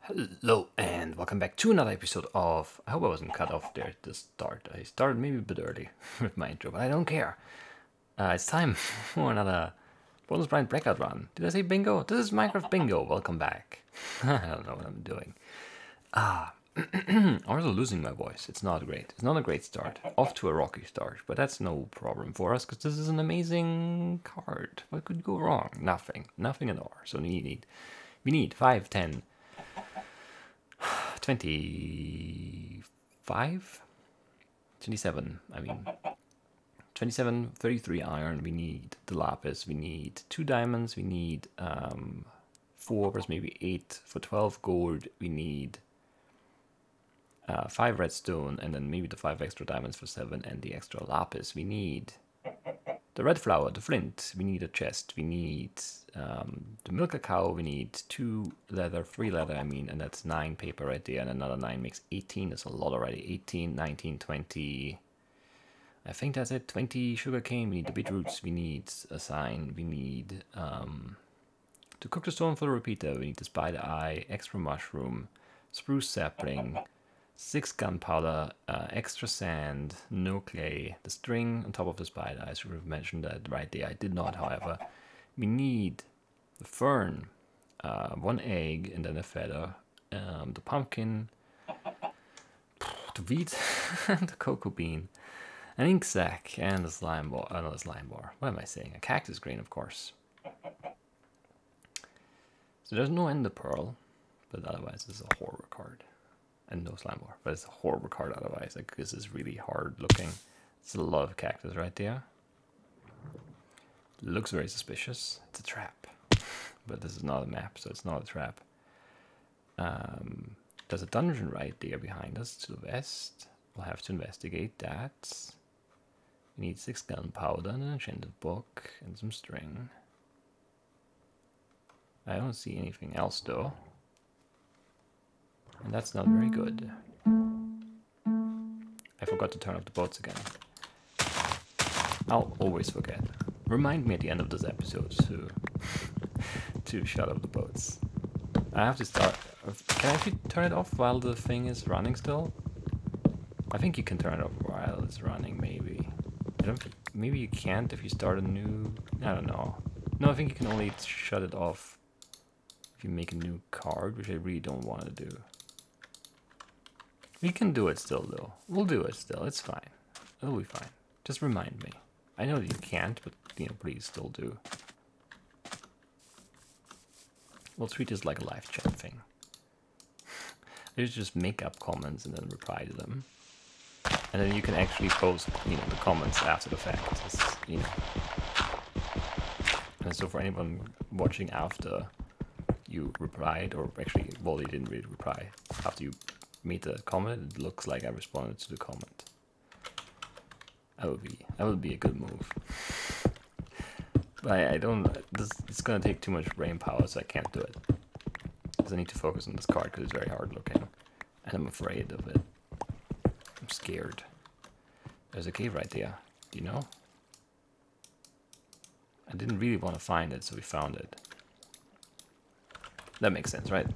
Hello and welcome back to another episode of... I hope I wasn't cut off there at the start. I started maybe a bit early with my intro, but I don't care. It's time for another bonus blind Blackout run. Did I say bingo? This is Minecraft Bingo. Welcome back. I don't know what I'm doing. I'm also losing my voice. It's not great. It's not a great start. Off to a rocky start, but that's no problem for us because this is an amazing card. What could go wrong? Nothing. Nothing at all. So we need 5, 10... 25? 27, I mean. 27, 33 iron, we need the lapis, we need 2 diamonds, we need 4 plus maybe 8 for 12 gold, we need 5 redstone, and then maybe the 5 extra diamonds for 7, and the extra lapis. We need the red flower, the flint, we need a chest, we need the milk a cow, we need 2 leather, 3 leather, I mean, and that's 9 paper right there, and another 9 makes 18, that's a lot already. 18, 19, 20, I think that's it. 20 sugarcane, we need the beetroots, we need a sign, we need to cook the stone for the repeater, we need the spider eye, extra mushroom, spruce sapling, 6 gunpowder, extra sand, no clay, the string on top of the spider. I should have mentioned that right there. I did not, however. We need the fern, 1 egg, and then a feather, the pumpkin, the wheat, the cocoa bean, an ink sac, and a slime ball. Not a slime bar. What am I saying? A cactus grain, of course. So there's no ender pearl, but otherwise it's a horror card. And no slime bar, but it's a horrible card otherwise. Like, this is really hard looking. It's a lot of cactus right there. Looks very suspicious. It's a trap. But this is not a map, so it's not a trap. There's a dungeon right there behind us to the west. We'll have to investigate that. We need 6 gunpowder and an enchanted book and some string. I don't see anything else though. And that's not very good. I forgot to turn off the boats again. I'll always forget. Remind me at the end of this episode to shut off the boats. I have to start... Can I actually turn it off while the thing is running still? I think you can turn it off while it's running, maybe. I don't think, maybe you can't if you start a new... I don't know. No, I think you can only shut it off if you make a new card, which I really don't want to do. We can do it still, though. We'll do it still. It's fine. It'll be fine. Just remind me. I know that you can't, but, you know, please still do. We'll treat this like a live chat thing. You just make up comments and then reply to them. And then you can actually post, you know, the comments after the fact. It's, you know. And so for anyone watching after you replied, or actually, well, you didn't really reply. After you made the comment, it looks like I responded to the comment. That would be a good move. But I don't. It's gonna take too much brain power, so I can't do it. Because I need to focus on this card because it's very hard looking, and I'm afraid of it. I'm scared. There's a cave right there. Do you know? I didn't really want to find it, so we found it. That makes sense, right?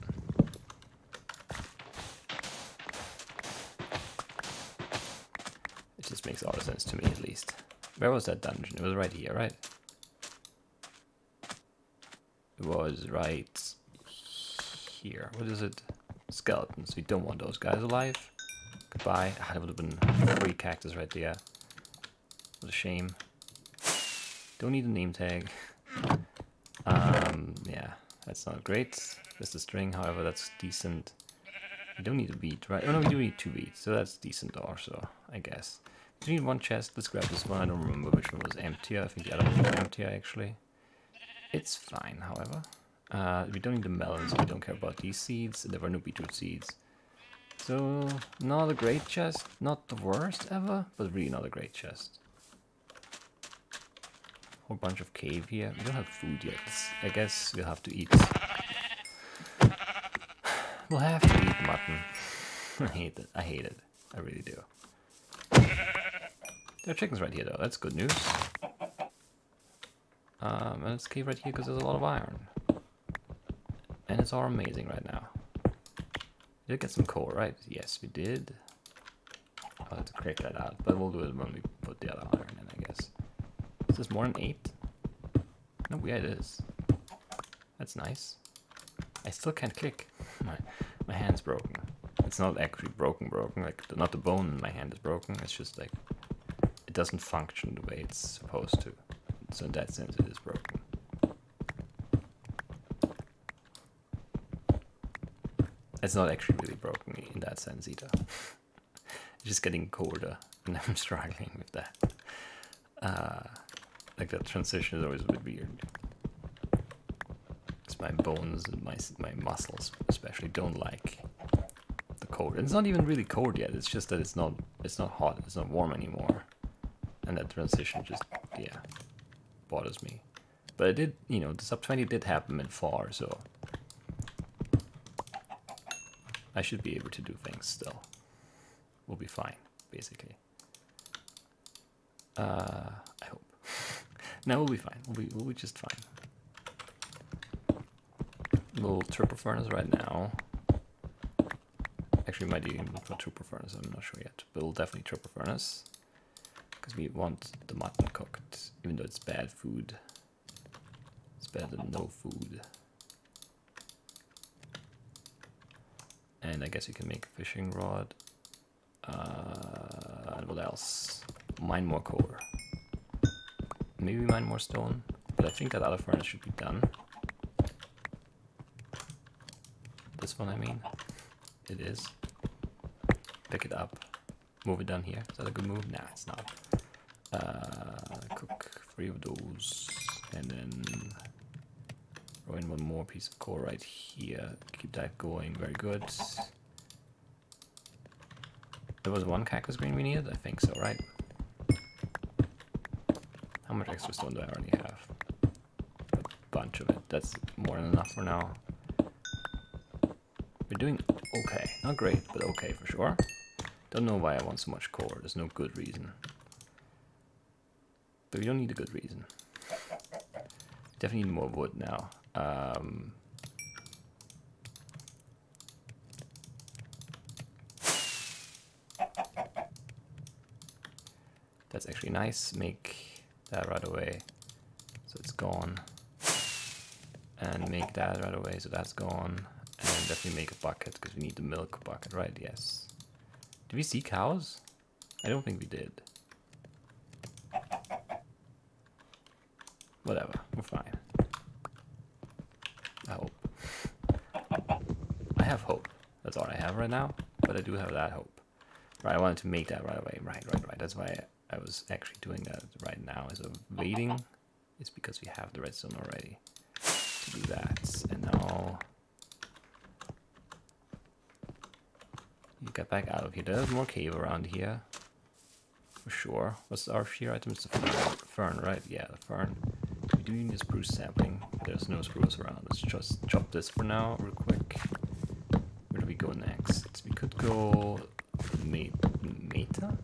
This makes a lot of sense to me, at least. Where was that dungeon? It was right here, right? It was right here. What is it? Skeletons. We don't want those guys alive. Goodbye. Ah, that would have been 3 cactus right there. What a shame. Don't need a name tag. Yeah, that's not great. There's the string, however, that's decent. We don't need a beat, right? Oh no, we do need 2 beats, so that's decent also, I guess. Do we need 1 chest? Let's grab this one. I don't remember which one was emptier. I think the other one was emptier, actually. It's fine, however. We don't need the melons. We don't care about these seeds. There were no beetroot seeds. So, not a great chest. Not the worst ever, but really not a great chest. Whole bunch of cave here. We don't have food yet. I guess we'll have to eat. We'll have to eat mutton. I hate it. I hate it. I really do. There are chickens right here, though. That's good news. And it's cave right here because there's a lot of iron. And it's all amazing right now. Did get some coal, right? Yes, we did. I'll have to crack that out, but we'll do it when we put the other iron in, I guess. Is this more than 8? No, yeah, it is. That's nice. I still can't click. My hand's broken. It's not actually broken, like not the bone in my hand is broken, it's just like it doesn't function the way it's supposed to. So in that sense it is broken. It's not actually really broken in that sense either. It's just getting colder and I'm struggling with that. Like that transition is always a bit weird. Because my bones and my muscles especially don't like the cold. And it's not even really cold yet, it's just that it's not hot, it's not warm anymore. And that transition just, yeah, bothers me. But it did, you know, the sub 20 did happen in fall, so I should be able to do things still. We'll be fine, basically. I hope. No, we'll be fine. We'll be just fine. Little turbo furnace right now. Actually, might even put turbo furnace. I'm not sure yet, but we'll definitely turbo furnace because we want the mutton cooked, even though it's bad food. It's better than no food. And I guess you can make a fishing rod. And what else? Mine more coal. Maybe mine more stone. But I think that other furnace should be done. This one, I mean. It is. Pick it up. Move it down here. Is that a good move? Nah, it's not. Cook 3 of those. And then throw in one more piece of coal right here. Keep that going. Very good. There was one cactus green we needed? I think so, right? How much extra stone do I already have? A bunch of it. That's more than enough for now. We're doing okay. Not great, but okay for sure. Don't know why I want so much coal. There's no good reason. But we don't need a good reason. Definitely need more wood now. That's actually nice. Make that right away so it's gone. And make that right away so that's gone. And definitely make a bucket because we need the milk bucket, right? Yes. Did we see cows? I don't think we did. Whatever, we're fine. I hope. I have hope. That's all I have right now, but I do have that hope. Right, I wanted to make that right away. Right. That's why I was actually doing that right now. Instead of waiting, it's because we have the redstone already to do that. And now you get back out of here. There's more cave around here, for sure. What's our shear item? It's the fern, right? Yeah, the fern. We do need a spruce sapling. There's no spruce around. Let's just chop this for now, real quick. Where do we go next? We could go Meta?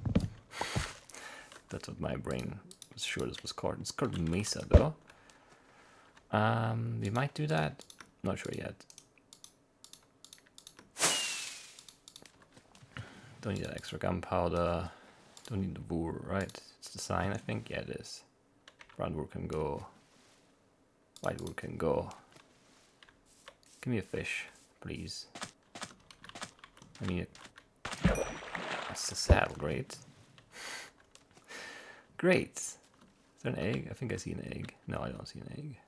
That's what my brain was sure this was called. It's called Mesa, though. We might do that. Not sure yet. Don't need that extra gunpowder. Don't need the wool, right? It's the sign, I think. Yeah, it is. Brown wool can go. White wool can go. Give me a fish, please. I need it. That's the saddle, great. Great. Is there an egg? I think I see an egg. No, I don't see an egg.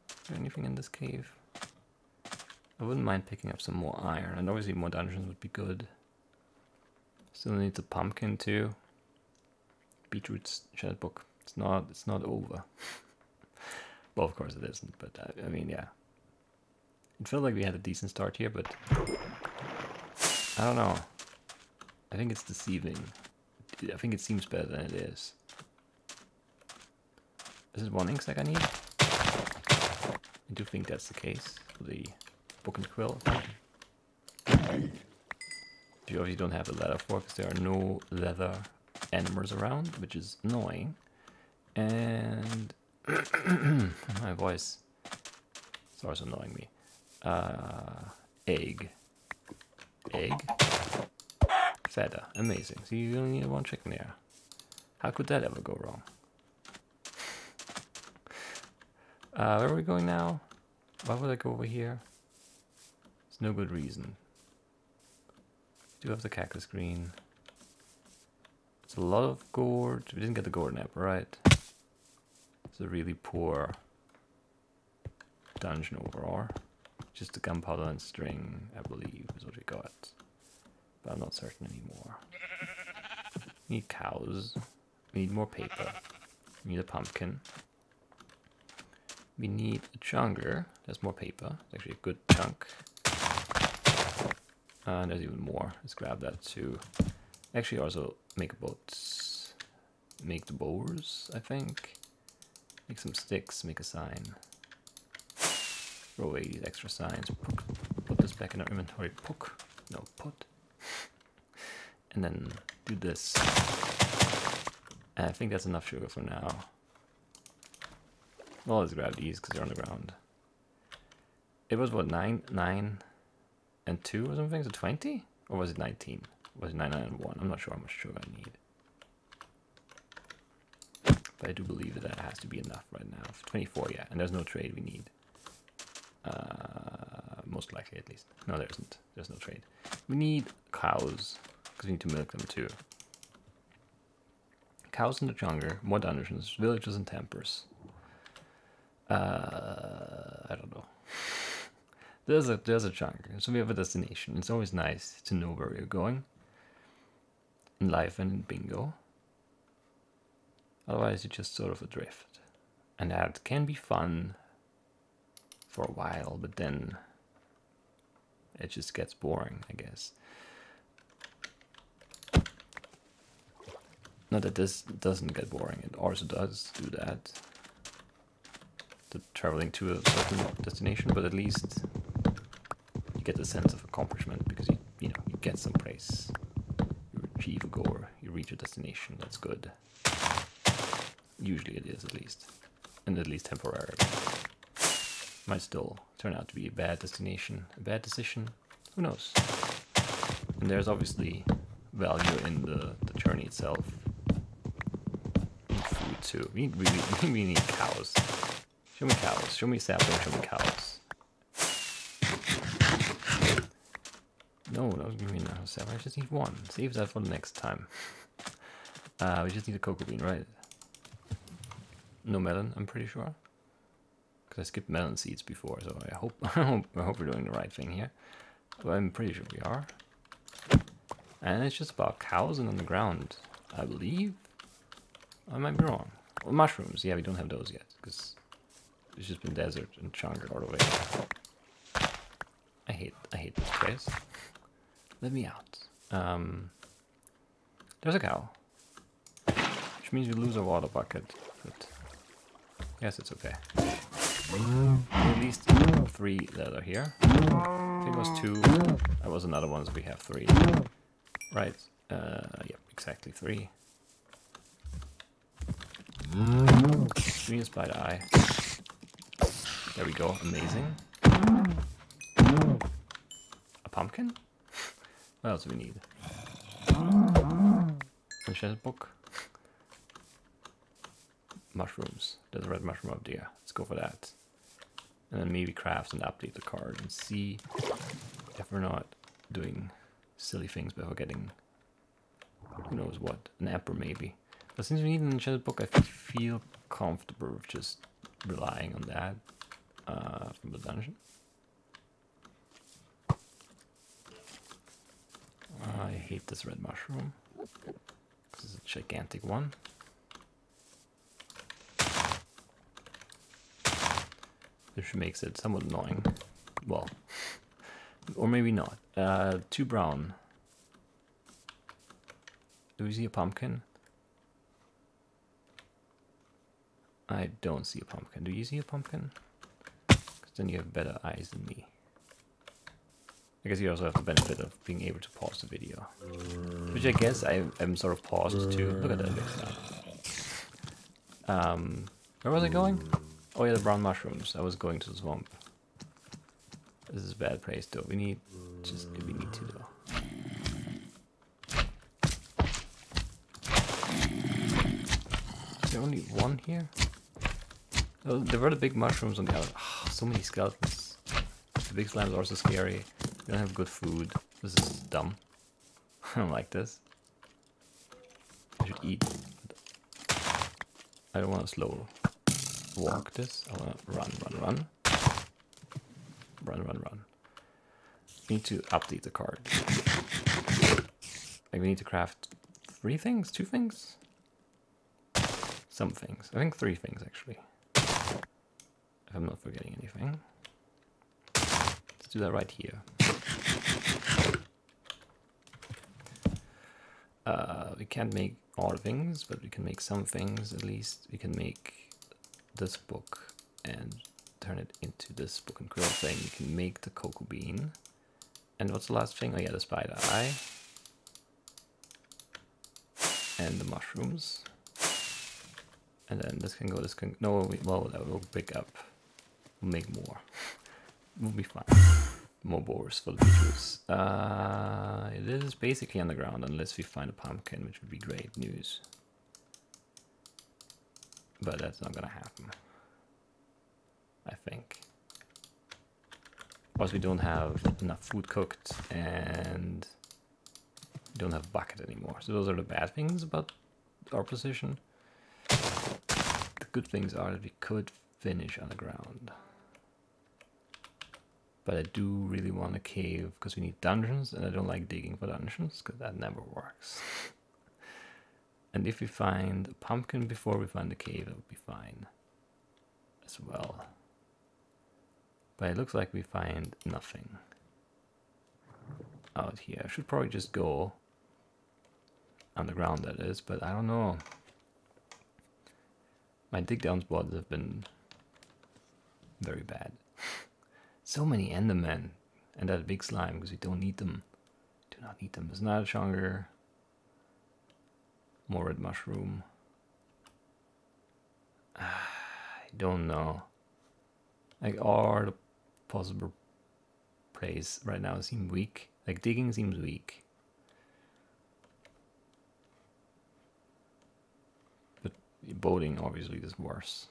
Is there anything in this cave? I wouldn't mind picking up some more iron, and obviously more dungeons would be good. Still need the pumpkin too. Beetroot's chat book. It's not over. Well, of course it isn't, but I mean, yeah. It felt like we had a decent start here, but I don't know. I think it's deceiving. I think it seems better than it is. Is it 1 ink sac I need? I do think that's the case for the book and quill. You obviously don't have the leather for because there are no leather animals around, which is annoying. And my voice is also annoying me. egg, egg, feather. Amazing. So you only need one chicken there. How could that ever go wrong? Where are we going now? Why would I go over here? There's no good reason. Do have the cactus green. It's a lot of gourd. We didn't get the gourd apple, right? It's a really poor dungeon overall. Just the gunpowder and string, I believe, is what we got. But I'm not certain anymore. We need cows. We need more paper. We need a pumpkin. We need a chunker. There's more paper. It's actually a good chunk. And there's even more. Let's grab that too. Actually also make boats. Make the bows, I think. Make some sticks, make a sign. Throw away these extra signs. Put this back in our inventory. Put. And then do this. And I think that's enough sugar for now. Well, let's grab these because they're on the ground. It was what, 9 and 2 or something? So 20? Or was it 19? Was it 9 and 1? I'm not sure how much sugar I need. But I do believe that that has to be enough right now. 24, yeah. And there's no trade we need. Most likely, at least. No, there isn't. There's no trade. We need cows, because we need to milk them too. Cows in the jungle, more dungeons, villages and tempers. I don't know. There's a chunk, so we have a destination. It's always nice to know where we're going. In life and in bingo. Otherwise, you're just sort of adrift. And that can be fun for a while, but then it just gets boring, I guess. Not that this doesn't get boring, it also does do that. The traveling to a certain destination, but at least you get the sense of accomplishment because you know, you get someplace. You achieve a goal, you reach a destination, that's good. Usually it is, at least. And at least temporarily. Might still turn out to be a bad destination, a bad decision. Who knows? And there's obviously value in the journey itself. We need food too. We need cows. Show me cows. Show me sapling. Show me cows. No, don't give me no sapling. I just need one. Save that for the next time. We just need a cocoa bean, right? No melon, I'm pretty sure. Because I skipped melon seeds before, so I hope we're doing the right thing here. Well, I'm pretty sure we are. And it's just about cows and on the ground, I believe. I might be wrong. Well, mushrooms, yeah, we don't have those yet, because it's just been desert and chunker all the way. I hate this place. Let me out. There's a cow. Which means we lose our water bucket, but yes, it's okay. At least 3 that are here. I think it was 2. That was another one, so we have 3. Right. Yep, exactly 3. Green spider eye. There we go, amazing. A pumpkin? What else do we need? Enchanted book. Mushrooms. There's a red mushroom up there. Let's go for that. And then maybe craft and update the card and see if we're not doing silly things by getting who knows what. An emperor maybe. But since we need an enchanted book, I feel comfortable with just relying on that from the dungeon. I hate this red mushroom because it's a gigantic one. Which makes it somewhat annoying. Well, or maybe not. 2 brown. Do we see a pumpkin? I don't see a pumpkin. Do you see a pumpkin? Because then you have better eyes than me. I guess you also have the benefit of being able to pause the video. Which I guess I'm sort of paused too. Look at that big stuff. Where was I going? Oh yeah, the brown mushrooms. I was going to the swamp. This is bad place though. We need to though. Is there only one here? Oh, there were the big mushrooms on the other. Oh, so many skeletons. The big slimes are also scary. We don't have good food. This is dumb. I don't like this. I should eat. I don't want to slow walk this. I want to run. Run. We need to update the card. Like we need to craft 3 things? 2 things? Some things. I think 3 things actually. If I'm not forgetting anything. Let's do that right here. We can't make all things, but we can make some things at least. We can make this book and turn it into this book and quill thing. We can make the cocoa bean. And what's the last thing? Oh yeah, the spider eye. And the mushrooms. And then this can go, this can, no, well, that will pick up. We'll make more. We'll be fine. More boars for the visuals. It is basically underground unless we find a pumpkin, which would be great news. But that's not gonna happen. I think. Plus we don't have enough food cooked and we don't have a bucket anymore. So those are the bad things about our position. The good things are that we could finish underground. But I do really want a cave because we need dungeons and I don't like digging for dungeons because that never works. And if we find a pumpkin before we find the cave, that would be fine as well. But it looks like we find nothing out here. I should probably just go underground, that is, but I don't know. My dig down spots have been very bad. So many Endermen and that big slime because we don't need them. Do not need them. There's not a chunker. More red mushroom. I don't know. Like all the possible plays right now seem weak. Like digging seems weak. But boating obviously is worse.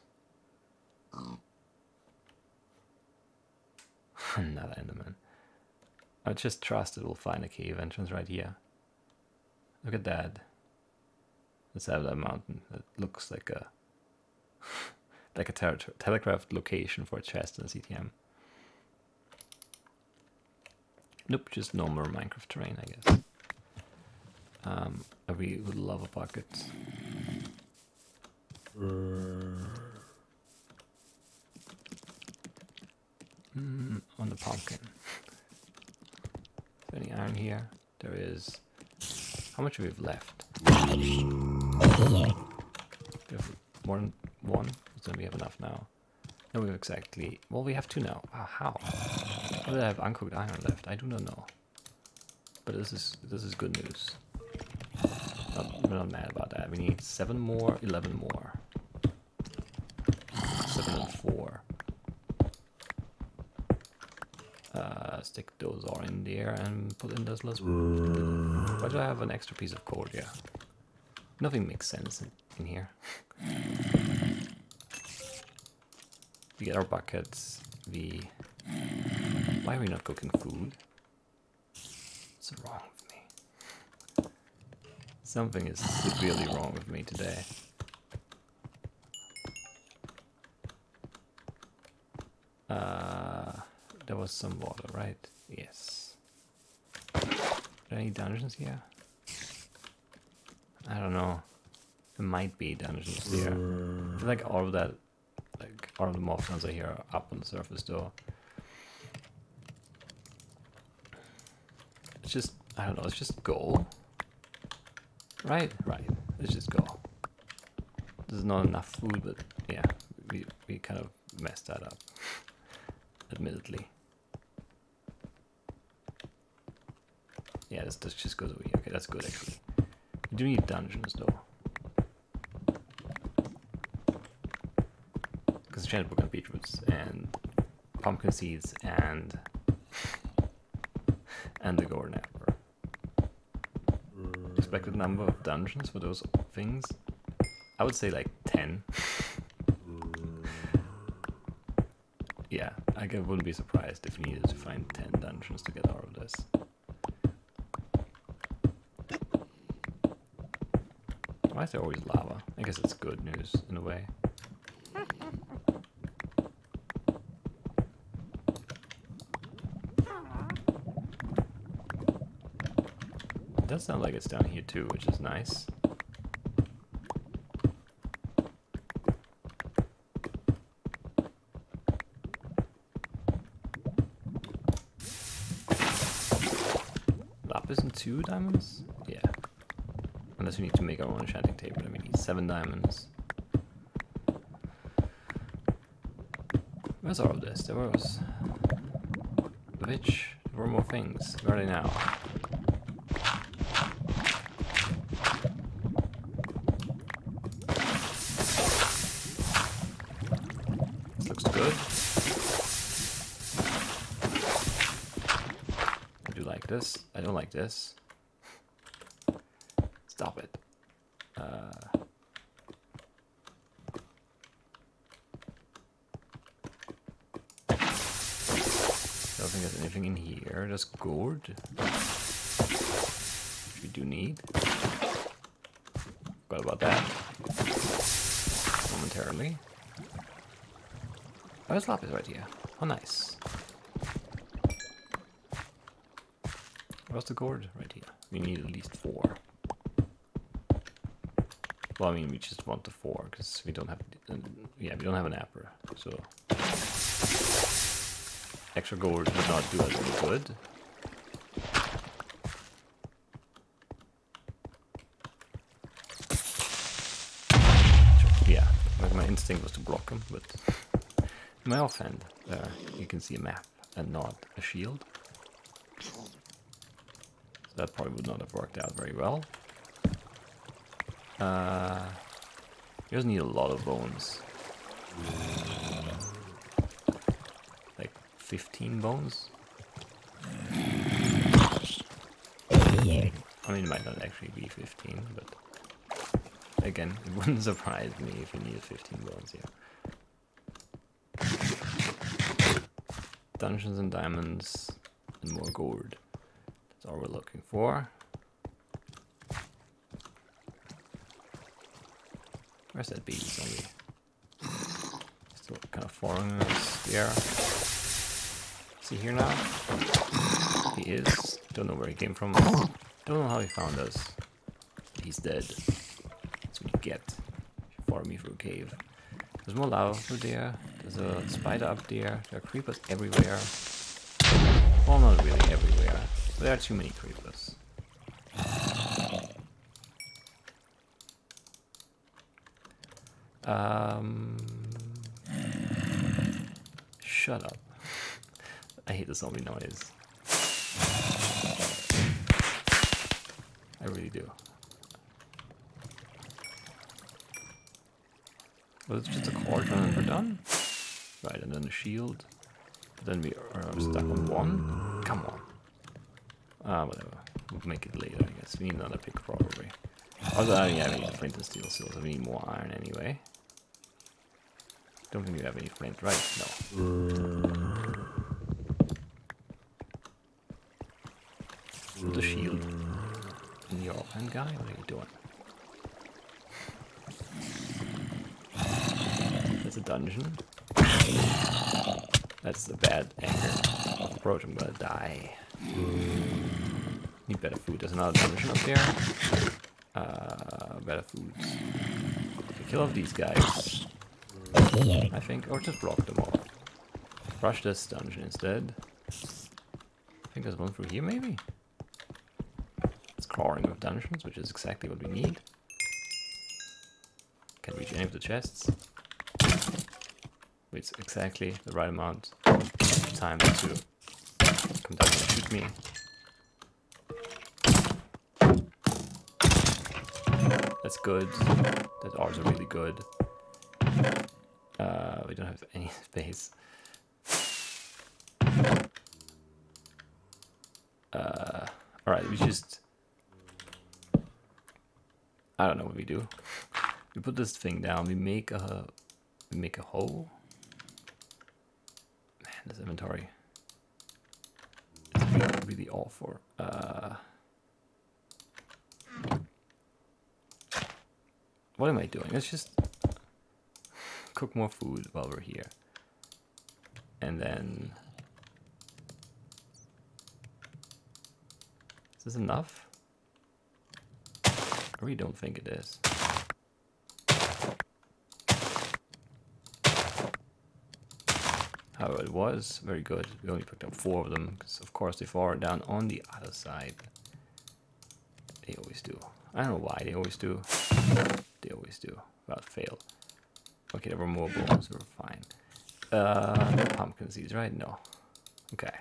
Another Enderman. I just trust it will find a cave entrance right here. Look at that. Let's have that mountain. That looks like a like a telegraphed location for a chest in a CTM. Nope, just normal Minecraft terrain, I guess. I really would love a bucket. On the pumpkin. Is there any iron here? There is. How much have we left? We have more than 1? So we have enough now. No, we have exactly. Well, we have 2 now. Wow, how? How did I have uncooked iron left? I do not know. But this is good news. We're not mad about that. We need 7 more, 11 more. 7 and 4. Stick those all in there and put in this list. Why do I have an extra piece of coal here? Nothing makes sense in here. We get our buckets. Why are we not cooking food? What's wrong with me? Something is severely wrong with me today. There was some water, right? Yes. Are there any dungeons here? I don't know. There might be dungeons here. I feel like all of that, like all of the mob sounds I hear are up on the surface though. It's just, I don't know, let's just go. Right? Right. Let's just go. There's not enough food, but yeah, we kind of messed that up. Admittedly. Yeah, this just goes over here. Okay, that's good actually. We do need dungeons though. Because enchanted book and beetroots and pumpkin seeds and and the Golden Apple. Expected number of dungeons for those things? I would say like 10. Yeah, I wouldn't be surprised if we needed to find 10 dungeons to get out of this. Why is there always lava? I guess it's good news in a way. It does sound like it's down here too, which is nice. Lapis and 2 diamonds? Yeah. Unless we need to make our own enchanting table, then we need 7 diamonds. Where's all of this? There was... Which? There were more things. Where are they now? This looks good. I do like this. I don't like this. Stop it. Don't think there's anything in here. There's gourd, which we do need. Forgot about that momentarily. Oh, there's lapis right here. Oh, nice. Where's the gourd? Right here. We need at least 4. Well, I mean, we just want the 4 because we don't have. Yeah, we don't have an apple, so extra gold would not do us any good. Yeah, my instinct was to block him, but in my offhand, there you can see a map and not a shield. So that probably would not have worked out very well. He doesn't need a lot of bones. Like 15 bones? I mean, it might not actually be 15, but again, it wouldn't surprise me if he needed 15 bones here. Dungeons and diamonds and more gold. That's all we're looking for. Where's that bee zombie? Still kind of following us there. Is he here now? He is. Don't know where he came from. Don't know how he found us. He's dead. That's what you get if you follow me through a cave. There's more lava through there. There's a spider up there. There are creepers everywhere. Well, not really everywhere. But there are too many creepers. Shut up. I hate the zombie noise. I really do. Was it just a cauldron and we're done? Right, and then the shield. But then we are stuck on 1. Come on. Whatever. We'll make it later, I guess. We need another pick probably. Although, yeah, we need flint and steel still, so we need more iron anyway. Don't think you have any flint, right? No. The shield in your offhand, guy? What are you doing? That's a dungeon. That's the bad angle of approach. I'm gonna die. Need better food. There's another dungeon up there. Better food. Kill off these guys, I think, or just block them all. Rush this dungeon instead. I think there's one through here, maybe? It's crawling with dungeons, which is exactly what we need. Can't reach any of the chests. It's exactly the right amount of time to come down and shoot me. That's good. That's also really good. We don't have any space. Alright, we just... I don't know what we do. We put this thing down, we make a hole. Man, this inventory. It's really awful. What am I doing? Let's just cook more food while we're here. And then... Is this enough? I really don't think it is. However, it was very good. We only picked up 4 of them, because of course they fall down on the other side. They always do. I don't know why they always do. They always do, without fail. Okay, there were more bones, we were fine. No pumpkin seeds, right? No. Okay.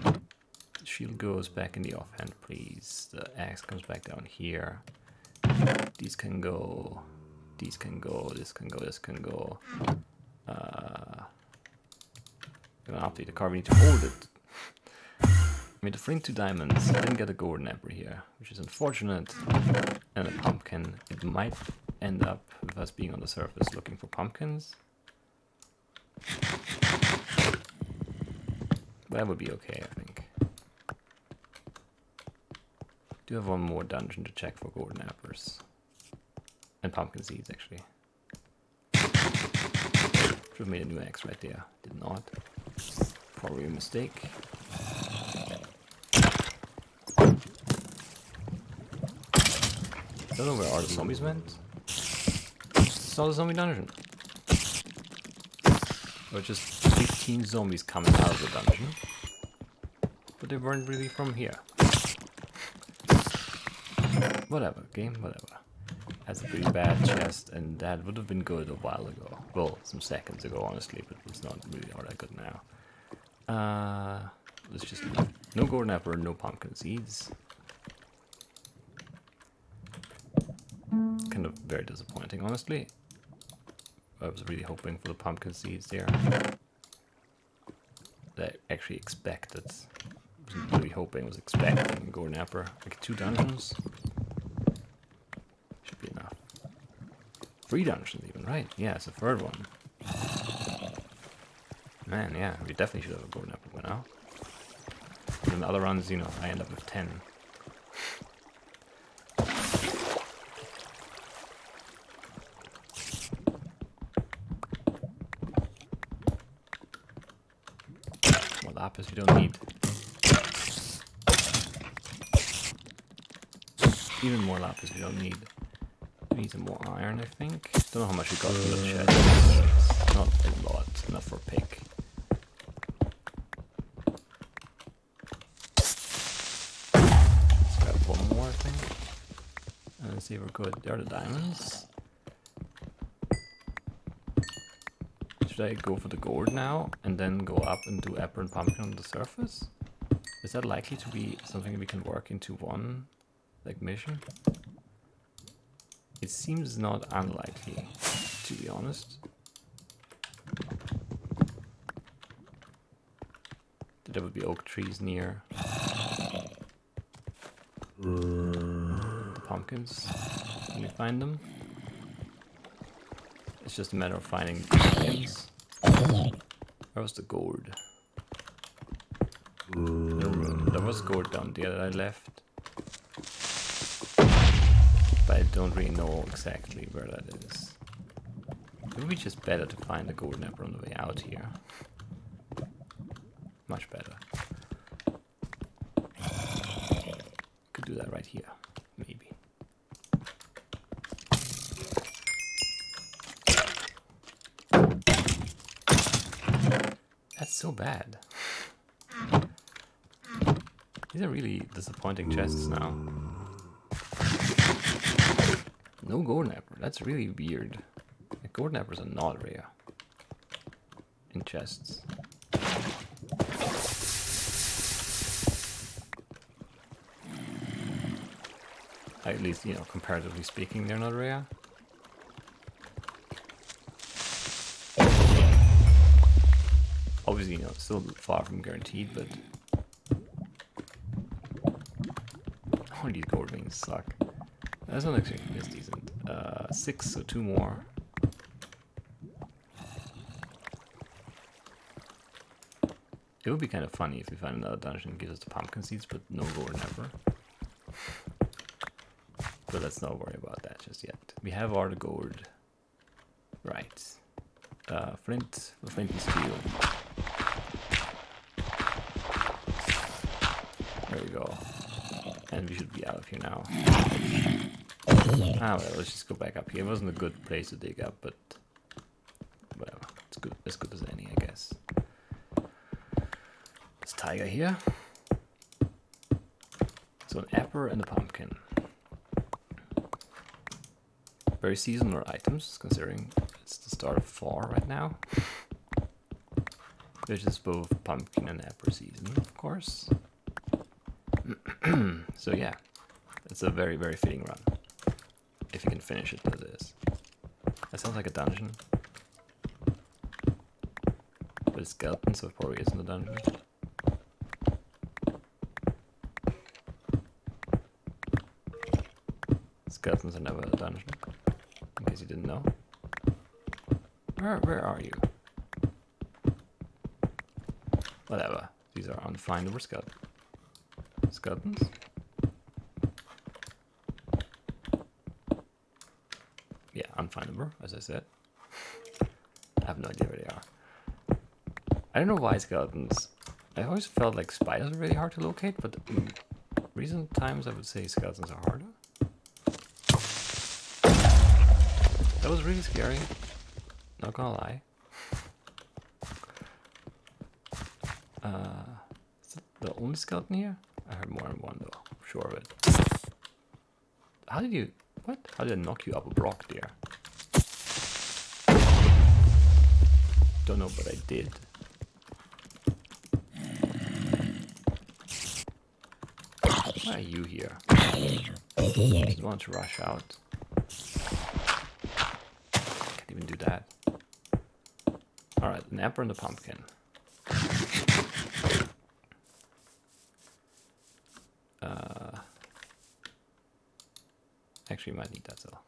The shield goes back in the offhand, please. The axe comes back down here. These can go. These can go. This can go. This can go. Gonna update the car. We need to hold it. I mean, the flint 2 diamonds. I didn't get a golden apple here, which is unfortunate. And a pumpkin. It might end up with us being on the surface looking for pumpkins. But that would be okay, I think. Do have one more dungeon to check for golden apples. And pumpkin seeds, actually. Should have made a new axe right there. Did not. Probably a mistake. Don't know where all the zombies went. It's not a zombie dungeon. There were just 15 zombies coming out of the dungeon. But they weren't really from here. Whatever, game, whatever. That's a pretty bad chest, and that would have been good a while ago. Well, some seconds ago, honestly, but it's not really all that good now. Let's just leave. No golden apple, no pumpkin seeds. Kind of very disappointing, honestly. I was really hoping for the pumpkin seeds there. That I actually expected. Wasn't really hoping, was expecting a golden apple. Like 2 dungeons. Should be enough. 3 dungeons even, right? Yeah, it's the 3rd one. Man, yeah, we definitely should have a golden apple by now. And in other runs, you know, I end up with 10. More lapis we don't need. Even more lapis we don't need. We need some more iron, I think. Don't know how much we got for the chest. Not a lot, enough for a pick. Let's grab one more, I think. And see if we're good. There are the diamonds. Should I go for the gold now and then go up and do apple and pumpkin on the surface? Is that likely to be something we can work into one, like, mission? It seems not unlikely, to be honest. There would be oak trees near the pumpkins. Can we find them? It's just a matter of finding the pumpkins. Where was the gold? No room. There was gold down there that I left. But I don't really know exactly where that is. It would be just better to find the golden apple on the way out here. Much better. Could do that right here, maybe. That's so bad. These are really disappointing chests now. No golden apple. That's really weird. Like, golden apples are not rare in chests. At least, you know, comparatively speaking, they're not rare. Obviously, you know, still far from guaranteed, but more of these gold veins suck. That's not actually this decent. 6, so 2 more. It would be kind of funny if we find another dungeon and gives us the pumpkin seeds, but no gold ever. But let's not worry about that just yet. We have all the gold. Right. Flint and steel. There we go. And we should be out of here now. Ah, well, let's just go back up here. It wasn't a good place to dig up, but whatever. It's good, as good as any, I guess. This tiger here. So an apple and a pumpkin. Very seasonal items, considering it's the start of fall right now. Which is both pumpkin and apple season, of course. So yeah, it's a very, very fitting run. If you can finish it as is. That sounds like a dungeon. But it's skeleton, so it probably isn't a dungeon. Skeletons are never a dungeon. In case you didn't know. Where are you? Whatever. These are unfindable skeletons. Yeah, unfindable, as I said. I have no idea where they are. I don't know why skeletons. I always felt like spiders are really hard to locate, but in recent times I would say skeletons are harder. That was really scary. Not gonna lie. Is it the only skeleton here? I heard more than one though. I'm sure of it. How did you... What? How did I knock you up a block there? Don't know, but I did. Why are you here? Just want to rush out. Can't even do that. Alright, an apple and a pumpkin. Actually, might need that still.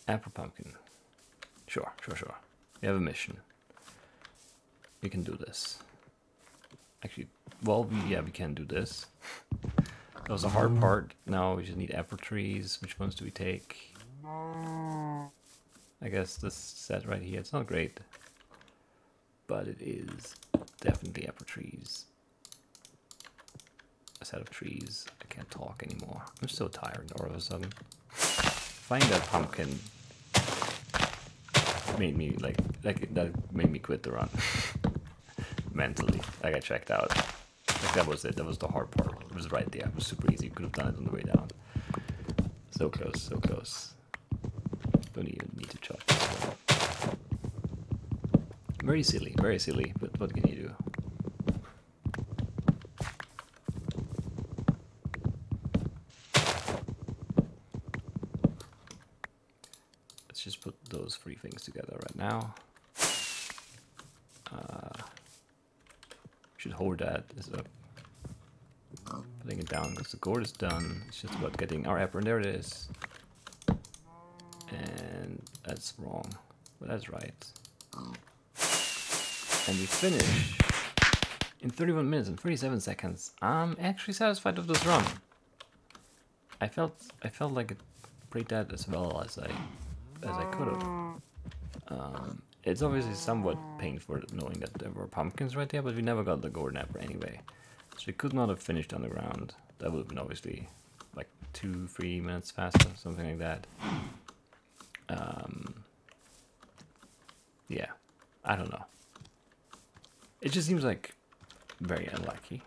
Apple, pumpkin. Sure. We have a mission. We can do this. Actually, well, we can do this. That was the hard part. Now we just need apple trees. Which ones do we take? I guess this set right here. It's not great, but it is definitely apple trees. A set of trees. I can't talk anymore. I'm so tired all of a sudden. Finding that pumpkin made me like that made me quit the run. Mentally. Like I checked out. Like that was it. That was the hard part. It was right there. It was super easy. You could have done it on the way down. So close, so close. Don't even need to chop this one. Very silly, but what can you do? Let's just put those 3 things together right now. Should hold that as up. Putting it down because the gold is done. It's just about getting our apple, and there it is. And that's wrong, but that's right. And we finish in 31 minutes and 37 seconds. I'm actually satisfied with this run. I felt like it played that as well as I could have. It's obviously somewhat painful knowing that there were pumpkins right there, but we never got the golden apple anyway. So we could not have finished on the ground. That would have been obviously like 2-3 minutes faster, something like that. Yeah, I don't know. It just seems like very unlucky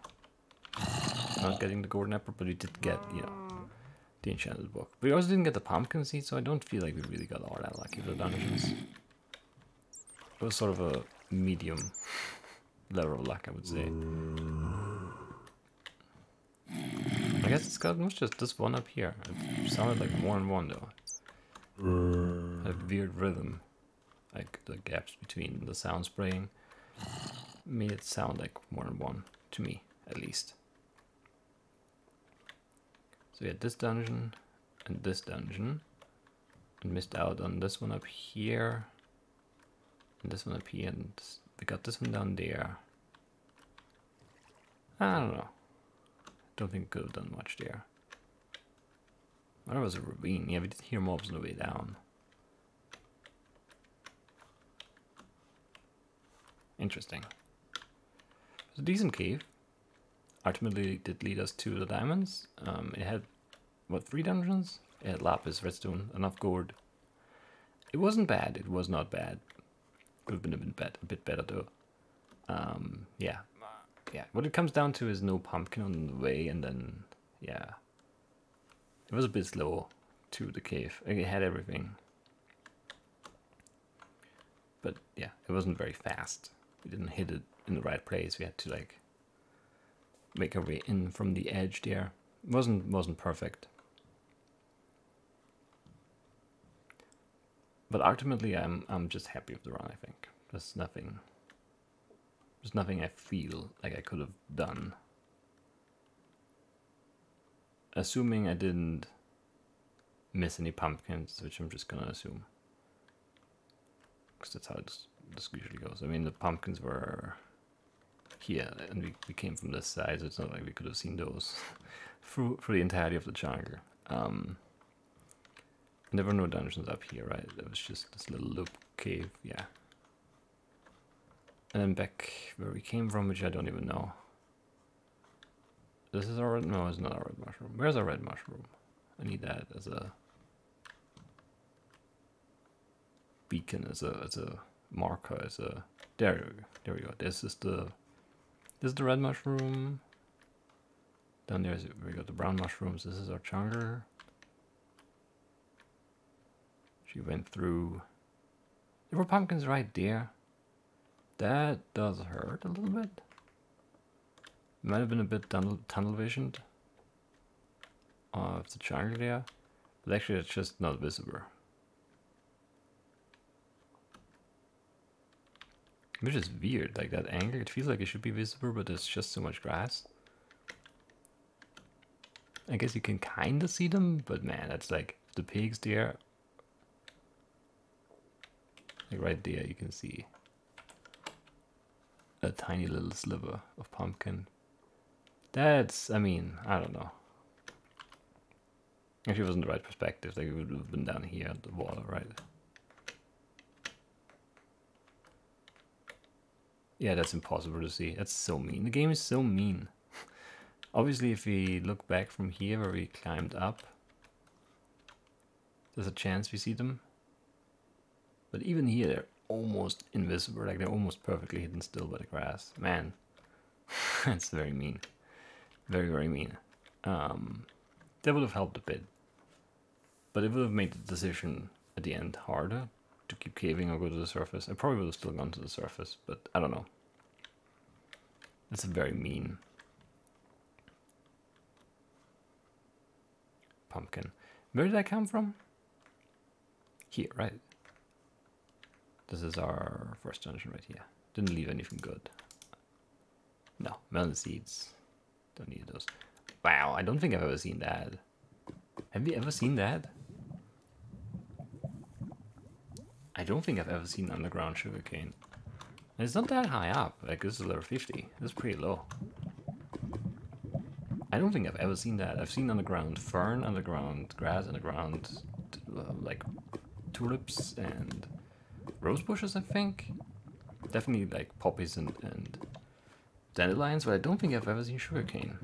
not getting the golden apple, but we did get, you know, the enchanted book. We also didn't get the pumpkin seed, so I don't feel like we really got all that lucky with the dungeons. It was sort of a medium level of luck, I would say. I guess it's got just this one up here. It sounded like more than one though. A weird rhythm, like the gaps between the sounds playing made it sound like more than one to me, at least. So we had this dungeon and this dungeon, and missed out on this one up here, and this one up here, and we got this one down there. I don't know. Don't think we could have done much there. Oh, there was a ravine. Yeah, we did hear mobs on the way down. Interesting. It's a decent cave. Ultimately, it did lead us to the diamonds. It had, what, 3 dungeons? It had lapis, redstone, enough gold. It wasn't bad. It was not bad. Could have been a bit better though. Yeah. Yeah. What it comes down to is no pumpkin on the way, and then yeah, it was a bit slow to the cave. It had everything, but yeah, it wasn't very fast. We didn't hit it in the right place. We had to like make our way in from the edge there. It wasn't perfect. But ultimately, I'm just happy with the run. I think there's nothing I feel like I could have done. Assuming I didn't miss any pumpkins, which I'm just gonna assume, because that's how this usually goes. I mean, the pumpkins were here, and we came from this side, so it's not like we could have seen those through the entirety of the jungle. There were no dungeons up here, right? It was just this little loop cave, yeah. And then back where we came from, which I don't even know. This is our red, no, it's not our red mushroom. Where's our red mushroom? I need that as a beacon, as a marker, as a, there we go. This is the red mushroom. Down there we got the brown mushrooms. This is our jungle. She went through. There were pumpkins right there. That does hurt a little bit. Might have been a bit tunnel visioned of the jungle there, but actually it's just not visible. Which is weird, like that angle, it feels like it should be visible, but there's just so much grass. I guess you can kind of see them, but man, that's like the pigs there. Like right there, you can see a tiny little sliver of pumpkin. That's, I mean, I don't know. Actually, it wasn't the right perspective. Like, it would have been down here at the water, right? Yeah, that's impossible to see. That's so mean. The game is so mean. Obviously, if we look back from here where we climbed up, there's a chance we see them. But even here, they're almost invisible. Like, they're almost perfectly hidden still by the grass. Man, that's very mean. Very, very mean. That would have helped a bit. But it would have made the decision at the end harder to keep caving or go to the surface. I probably would have still gone to the surface, but I don't know. That's a very mean pumpkin. Where did I come from? Here, right? This is our first dungeon right here. Didn't leave anything good. No, melon seeds. Don't need those. Wow, I don't think I've ever seen that. Have you ever seen that? I don't think I've ever seen underground sugarcane. And it's not that high up. Like, this is level 50. This is pretty low. I don't think I've ever seen that. I've seen underground fern, underground grass, underground like tulips and rose bushes, I think. Definitely like poppies and dandelions, but I don't think I've ever seen sugarcane.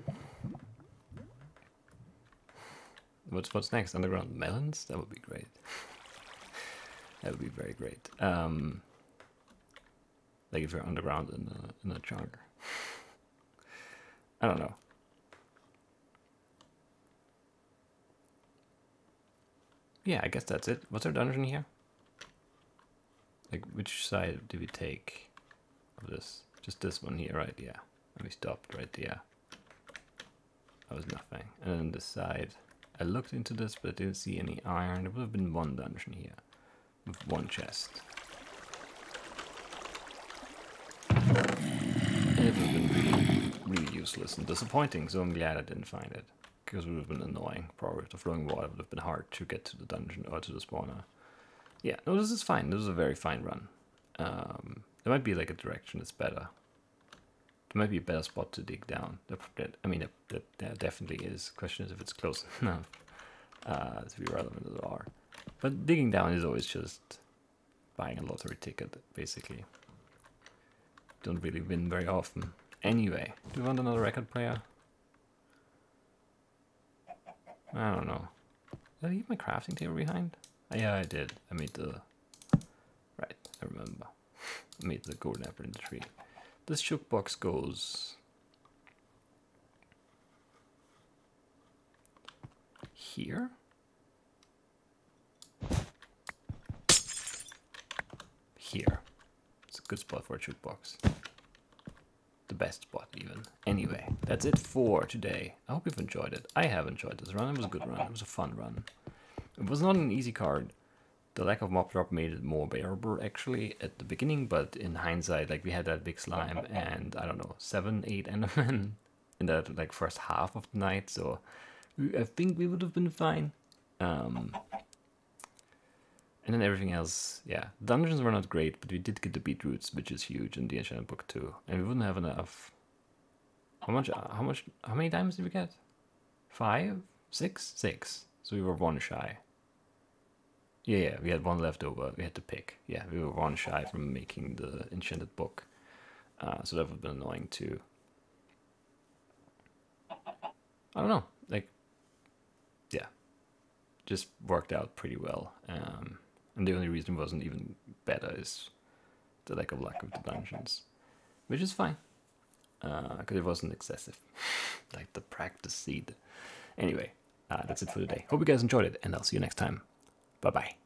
What's next? Underground melons? That would be great. That would be very great. Like if you're underground in a jungle. I don't know. Yeah, I guess that's it. What's our dungeon here? Like, which side did we take of this? Just this one here, right? Yeah. And we stopped right there. That was nothing. And then this side, I looked into this, but I didn't see any iron. There would have been one dungeon here with one chest. And it would have been really, really useless and disappointing, so I'm glad I didn't find it. Because it would have been annoying. Probably the flowing water would have been hard to get to the dungeon or to the spawner. Yeah, no, this is fine. This is a very fine run. There might be like a direction that's better. There might be a better spot to dig down. I mean, that definitely is. Question is if it's close enough to be relevant at all. But digging down is always just buying a lottery ticket, basically. Don't really win very often. Anyway, do you want another record player? I don't know. Did I leave my crafting table behind? Yeah, I did. I made the... Right, I remember. I made the golden apple in the tree. This jukebox goes... here? Here. It's a good spot for a jukebox. The best spot, even. Anyway, that's it for today. I hope you've enjoyed it. I have enjoyed this run. It was a good run. It was a fun run. It was not an easy card. The lack of mob drop made it more bearable, actually, at the beginning, but in hindsight, like, we had that big slime and, I don't know, 7, 8 endermen in that, like, first half of the night, so I think we would have been fine. And then everything else, yeah. Dungeons were not great, but we did get the beetroots, which is huge in the enchantment book too. And we wouldn't have enough. How many diamonds did we get? 5? 6? 6. So we were 1 shy. Yeah, we had 1 left over. We had to pick. Yeah, we were 1 shy from making the enchanted book. So that would have been annoying too. I don't know. Like, yeah. Just worked out pretty well. And the only reason it wasn't even better is the lack of luck with the dungeons. Which is fine. Because it wasn't excessive. Like the practice seed. Anyway, that's it for today. Hope you guys enjoyed it, and I'll see you next time. Bye-bye.